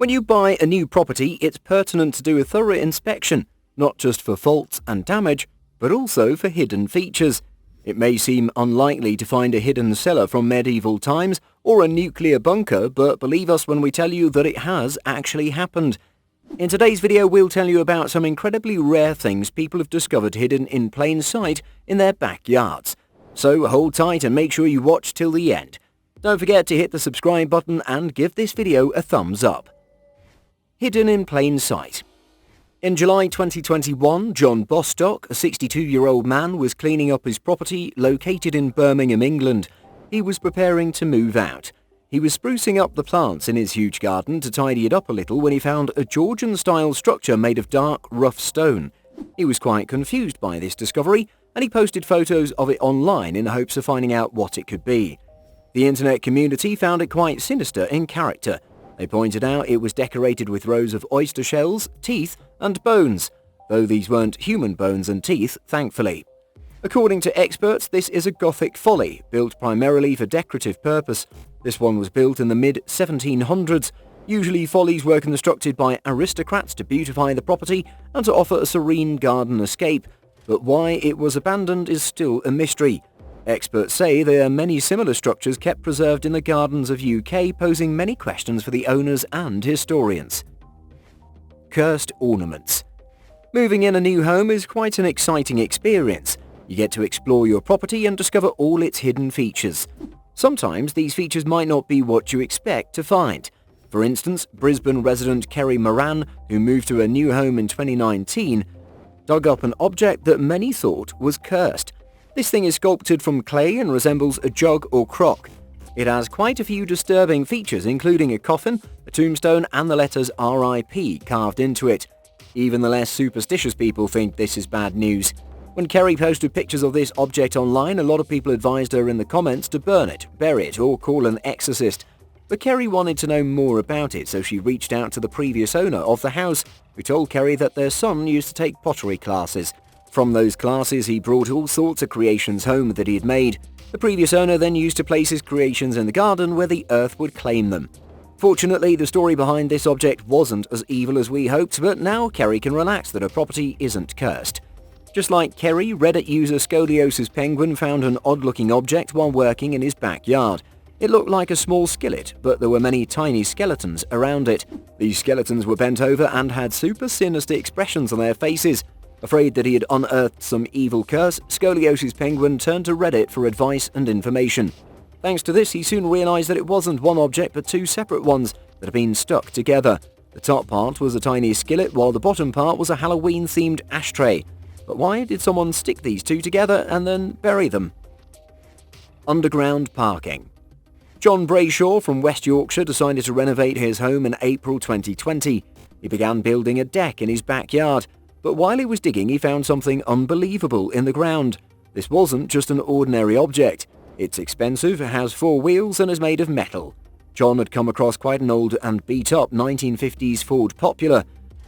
When you buy a new property, it's pertinent to do a thorough inspection, not just for faults and damage, but also for hidden features. It may seem unlikely to find a hidden cellar from medieval times or a nuclear bunker, but believe us when we tell you that it has actually happened. In today's video, we'll tell you about some incredibly rare things people have discovered hidden in plain sight in their backyards. So hold tight and make sure you watch till the end. Don't forget to hit the subscribe button and give this video a thumbs up. Hidden in plain sight. In July 2021, John Bostock, a 62-year-old man, was cleaning up his property located in Birmingham, England. He was preparing to move out. He was sprucing up the plants in his huge garden to tidy it up a little when he found a Georgian-style structure made of dark, rough stone. He was quite confused by this discovery, and he posted photos of it online in hopes of finding out what it could be. The internet community found it quite sinister in character. They pointed out it was decorated with rows of oyster shells, teeth, and bones, though these weren't human bones and teeth, thankfully. According to experts, this is a Gothic folly, built primarily for decorative purpose. This one was built in the mid-1700s. Usually follies were constructed by aristocrats to beautify the property and to offer a serene garden escape, but why it was abandoned is still a mystery. Experts say there are many similar structures kept preserved in the gardens of UK, posing many questions for the owners and historians. Cursed ornaments. Moving in a new home is quite an exciting experience. You get to explore your property and discover all its hidden features. Sometimes these features might not be what you expect to find. For instance, Brisbane resident Kerry Moran, who moved to a new home in 2019, dug up an object that many thought was cursed. This thing is sculpted from clay and resembles a jug or crock. It has quite a few disturbing features, including a coffin, a tombstone, and the letters RIP carved into it. Even the less superstitious people think this is bad news. When Kerry posted pictures of this object online, a lot of people advised her in the comments to burn it, bury it, or call an exorcist. But Kerry wanted to know more about it, so she reached out to the previous owner of the house, who told Kerry that their son used to take pottery classes. From those classes, he brought all sorts of creations home that he had made. The previous owner then used to place his creations in the garden where the earth would claim them. Fortunately, the story behind this object wasn't as evil as we hoped, but now Kerry can relax that her property isn't cursed. Just like Kerry, Reddit user Scoliosis Penguin found an odd-looking object while working in his backyard. It looked like a small skillet, but there were many tiny skeletons around it. These skeletons were bent over and had super sinister expressions on their faces. Afraid that he had unearthed some evil curse, Scoliosis Penguin turned to Reddit for advice and information. Thanks to this, he soon realized that it wasn't one object but two separate ones that had been stuck together. The top part was a tiny skillet, while the bottom part was a Halloween-themed ashtray. But why did someone stick these two together and then bury them? Underground parking. John Brayshaw from West Yorkshire decided to renovate his home in April 2020. He began building a deck in his backyard. But while he was digging, he found something unbelievable in the ground. This wasn't just an ordinary object. It's expensive, has 4 wheels, and is made of metal. John had come across quite an old and beat-up 1950s Ford Popular.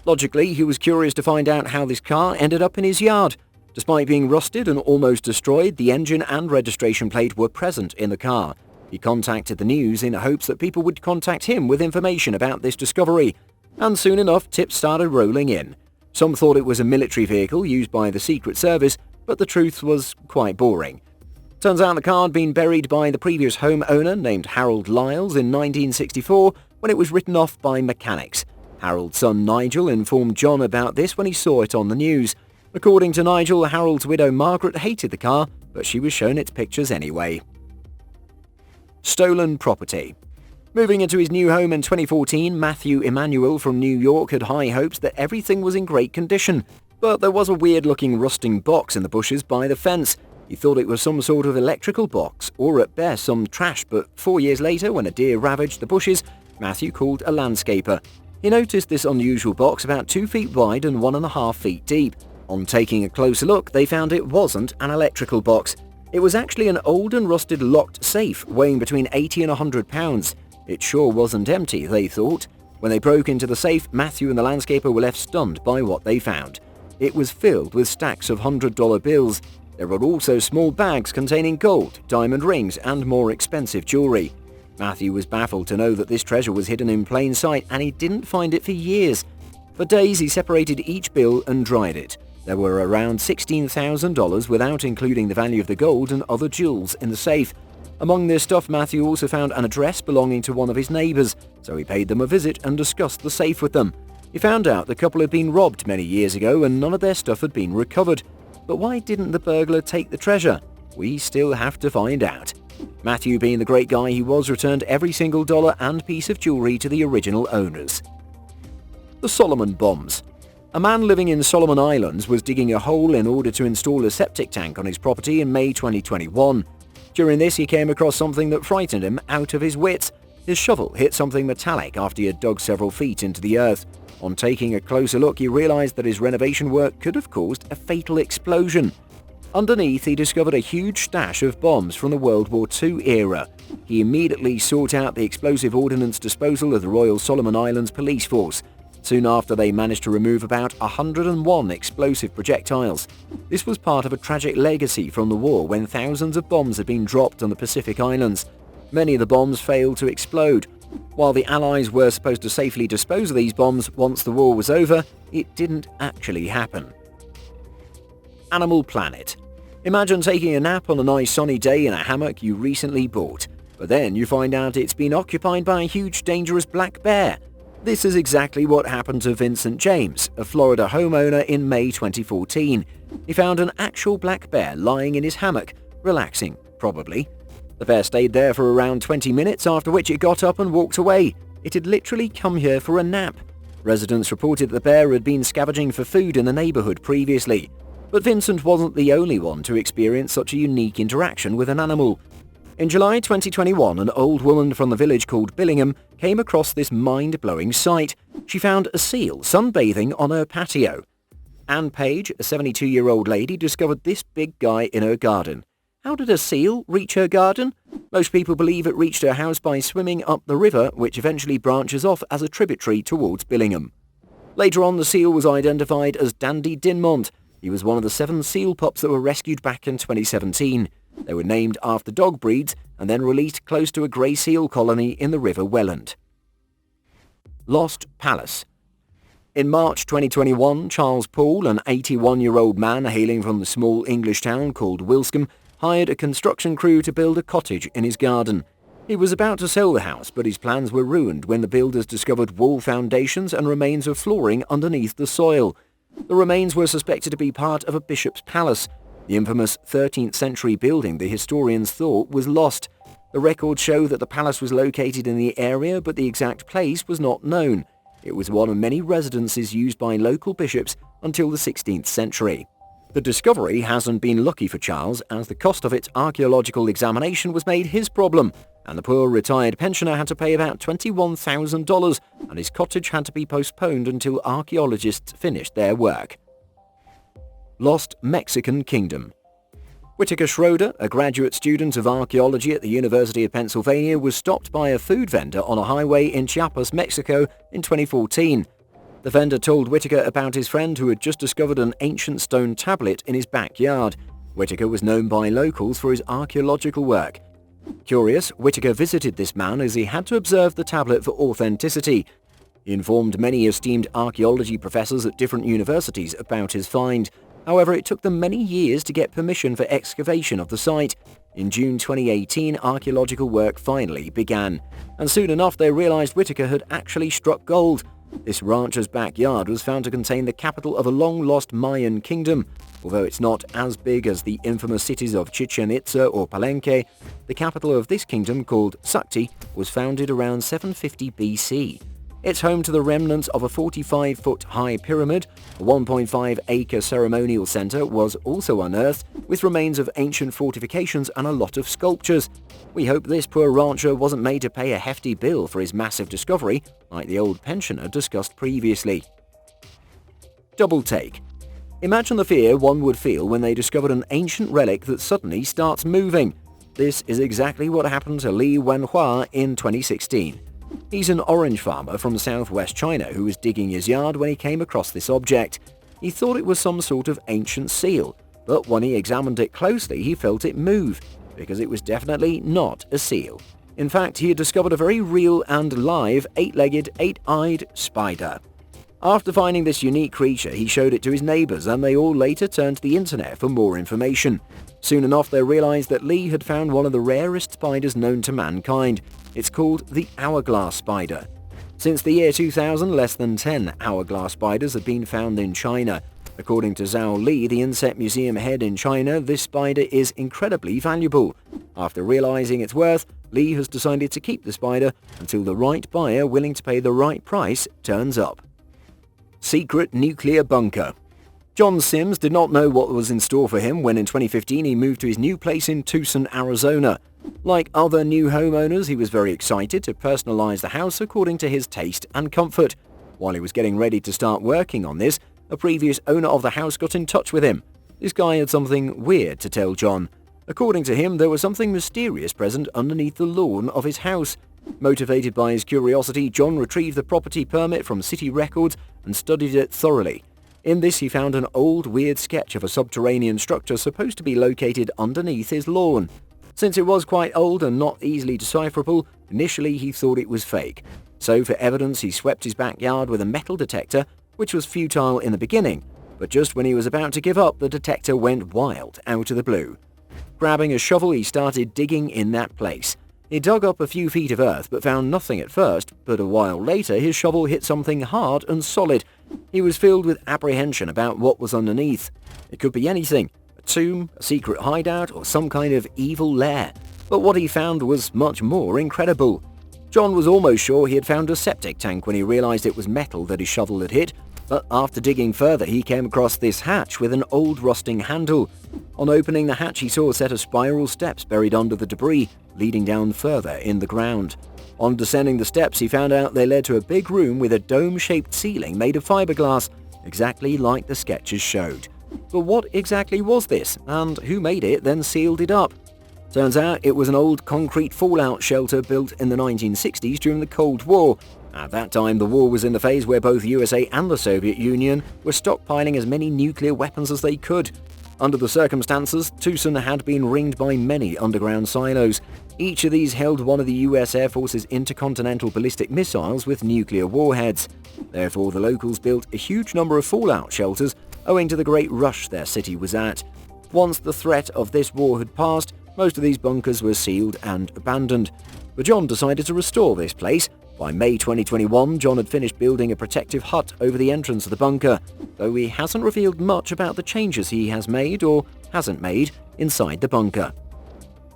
Logically, he was curious to find out how this car ended up in his yard. Despite being rusted and almost destroyed, the engine and registration plate were present in the car. He contacted the news in hopes that people would contact him with information about this discovery. And soon enough, tips started rolling in. Some thought it was a military vehicle used by the Secret Service, but the truth was quite boring. Turns out the car had been buried by the previous homeowner named Harold Lyles in 1964 when it was written off by mechanics. Harold's son Nigel informed John about this when he saw it on the news. According to Nigel, Harold's widow Margaret hated the car, but she was shown its pictures anyway. Stolen property. Moving into his new home in 2014, Matthew Emanuel from New York had high hopes that everything was in great condition. But there was a weird-looking rusting box in the bushes by the fence. He thought it was some sort of electrical box, or at best some trash, but 4 years later, when a deer ravaged the bushes, Matthew called a landscaper. He noticed this unusual box about 2 feet wide and 1.5 feet deep. On taking a closer look, they found it wasn't an electrical box. It was actually an old and rusted locked safe weighing between 80 and 100 pounds. It sure wasn't empty, they thought. When they broke into the safe, Matthew and the landscaper were left stunned by what they found. It was filled with stacks of $100 bills. There were also small bags containing gold, diamond rings, and more expensive jewelry. Matthew was baffled to know that this treasure was hidden in plain sight, and he didn't find it for years. For days he separated each bill and dried it. There were around $16,000 without including the value of the gold and other jewels in the safe. Among this stuff, Matthew also found an address belonging to one of his neighbours, so he paid them a visit and discussed the safe with them. He found out the couple had been robbed many years ago and none of their stuff had been recovered. But why didn't the burglar take the treasure? We still have to find out. Matthew, being the great guy he was, returned every single dollar and piece of jewellery to the original owners. The Solomon Bombs. A man living in Solomon Islands was digging a hole in order to install a septic tank on his property in May 2021. During this, he came across something that frightened him out of his wits. His shovel hit something metallic after he had dug several feet into the earth. On taking a closer look, he realized that his renovation work could have caused a fatal explosion. Underneath, he discovered a huge stash of bombs from the World War II era. He immediately sought out the explosive ordnance disposal of the Royal Solomon Islands Police Force. Soon after, they managed to remove about 101 explosive projectiles. This was part of a tragic legacy from the war when thousands of bombs had been dropped on the Pacific Islands. Many of the bombs failed to explode. While the Allies were supposed to safely dispose of these bombs once the war was over, it didn't actually happen. Animal Planet. Imagine taking a nap on a nice sunny day in a hammock you recently bought, but then you find out it's been occupied by a huge dangerous black bear. This is exactly what happened to Vincent James, a Florida homeowner, in May 2014. He found an actual black bear lying in his hammock, relaxing, probably. The bear stayed there for around 20 minutes, after which it got up and walked away. It had literally come here for a nap. Residents reported the bear had been scavenging for food in the neighborhood previously. But Vincent wasn't the only one to experience such a unique interaction with an animal. In July 2021, an old woman from the village called Billingham came across this mind-blowing sight. She found a seal sunbathing on her patio. Anne Page, a 72-year-old lady, discovered this big guy in her garden. How did a seal reach her garden? Most people believe it reached her house by swimming up the river, which eventually branches off as a tributary towards Billingham. Later on, the seal was identified as Dandy Dinmont. He was one of the 7 seal pups that were rescued back in 2017. They were named after dog breeds and then released close to a grey seal colony in the River Welland. Lost Palace. In March 2021, Charles Poole, an 81-year-old man hailing from the small English town called Wilscombe, hired a construction crew to build a cottage in his garden. He was about to sell the house, but his plans were ruined when the builders discovered wall foundations and remains of flooring underneath the soil. The remains were suspected to be part of a bishop's palace. The infamous 13th century building the historians thought was lost. The records show that the palace was located in the area, but the exact place was not known. It was one of many residences used by local bishops until the 16th century. The discovery hasn't been lucky for Charles, as the cost of its archaeological examination was made his problem, and the poor retired pensioner had to pay about $21,000, and his cottage had to be postponed until archaeologists finished their work. Lost Mexican Kingdom. Whitaker Schroeder, a graduate student of archaeology at the University of Pennsylvania, was stopped by a food vendor on a highway in Chiapas, Mexico in 2014. The vendor told Whitaker about his friend who had just discovered an ancient stone tablet in his backyard. Whitaker was known by locals for his archaeological work. Curious, Whitaker visited this man as he had to observe the tablet for authenticity. He informed many esteemed archaeology professors at different universities about his find. However, it took them many years to get permission for excavation of the site. In June 2018, archaeological work finally began, and soon enough they realized Whitaker had actually struck gold. This rancher's backyard was found to contain the capital of a long-lost Mayan kingdom. Although it's not as big as the infamous cities of Chichen Itza or Palenque, the capital of this kingdom, called Sakti, was founded around 750 BC. It's home to the remnants of a 45-foot-high pyramid. A 1.5-acre ceremonial center was also unearthed, with remains of ancient fortifications and a lot of sculptures. We hope this poor rancher wasn't made to pay a hefty bill for his massive discovery, like the old pensioner discussed previously. Double take. Imagine the fear one would feel when they discovered an ancient relic that suddenly starts moving. This is exactly what happened to Li Wenhua in 2016. He's an orange farmer from southwest China who was digging his yard when he came across this object. He thought it was some sort of ancient seal, but when he examined it closely he felt it move, because it was definitely not a seal. In fact, he had discovered a very real and live 8-legged, 8-eyed spider. After finding this unique creature, he showed it to his neighbors, and they all later turned to the internet for more information. Soon enough, they realized that Lee had found one of the rarest spiders known to mankind. It's called the hourglass spider. Since the year 2000, less than 10 hourglass spiders had been found in China. According to Zhao Li, the insect museum head in China, this spider is incredibly valuable. After realizing its worth, Li has decided to keep the spider until the right buyer willing to pay the right price turns up. Secret nuclear bunker. John Sims did not know what was in store for him when in 2015 he moved to his new place in Tucson, Arizona. Like other new homeowners, he was very excited to personalize the house according to his taste and comfort. While he was getting ready to start working on this, a previous owner of the house got in touch with him. This guy had something weird to tell John. According to him, there was something mysterious present underneath the lawn of his house. Motivated by his curiosity, John retrieved the property permit from city records and studied it thoroughly. In this, he found an old, weird sketch of a subterranean structure supposed to be located underneath his lawn. Since it was quite old and not easily decipherable, initially he thought it was fake. So for evidence, he swept his backyard with a metal detector, which was futile in the beginning, but just when he was about to give up, the detector went wild out of the blue. Grabbing a shovel, he started digging in that place. He dug up a few feet of earth but found nothing at first, but a while later his shovel hit something hard and solid. He was filled with apprehension about what was underneath. It could be anything, a tomb, a secret hideout, or some kind of evil lair. But what he found was much more incredible. John was almost sure he had found a septic tank when he realized it was metal that his shovel had hit, but after digging further he came across this hatch with an old rusting handle. On opening the hatch, he saw a set of spiral steps buried under the debris, leading down further in the ground. On descending the steps, he found out they led to a big room with a dome-shaped ceiling made of fiberglass, exactly like the sketches showed. But what exactly was this, and who made it, then sealed it up? Turns out it was an old concrete fallout shelter built in the 1960s during the Cold War. At that time, the war was in the phase where both USA and the Soviet Union were stockpiling as many nuclear weapons as they could. Under the circumstances, Tucson had been ringed by many underground silos. Each of these held one of the US Air Force's intercontinental ballistic missiles with nuclear warheads. Therefore, the locals built a huge number of fallout shelters owing to the great rush their city was at. Once the threat of this war had passed, most of these bunkers were sealed and abandoned. But John decided to restore this place. By May 2021, John had finished building a protective hut over the entrance of the bunker, though he hasn't revealed much about the changes he has made or hasn't made inside the bunker.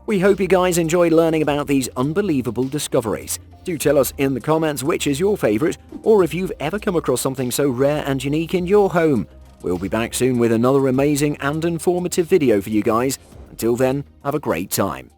We hope you guys enjoyed learning about these unbelievable discoveries. Do tell us in the comments which is your favourite, or if you've ever come across something so rare and unique in your home. We'll be back soon with another amazing and informative video for you guys. Until then, have a great time.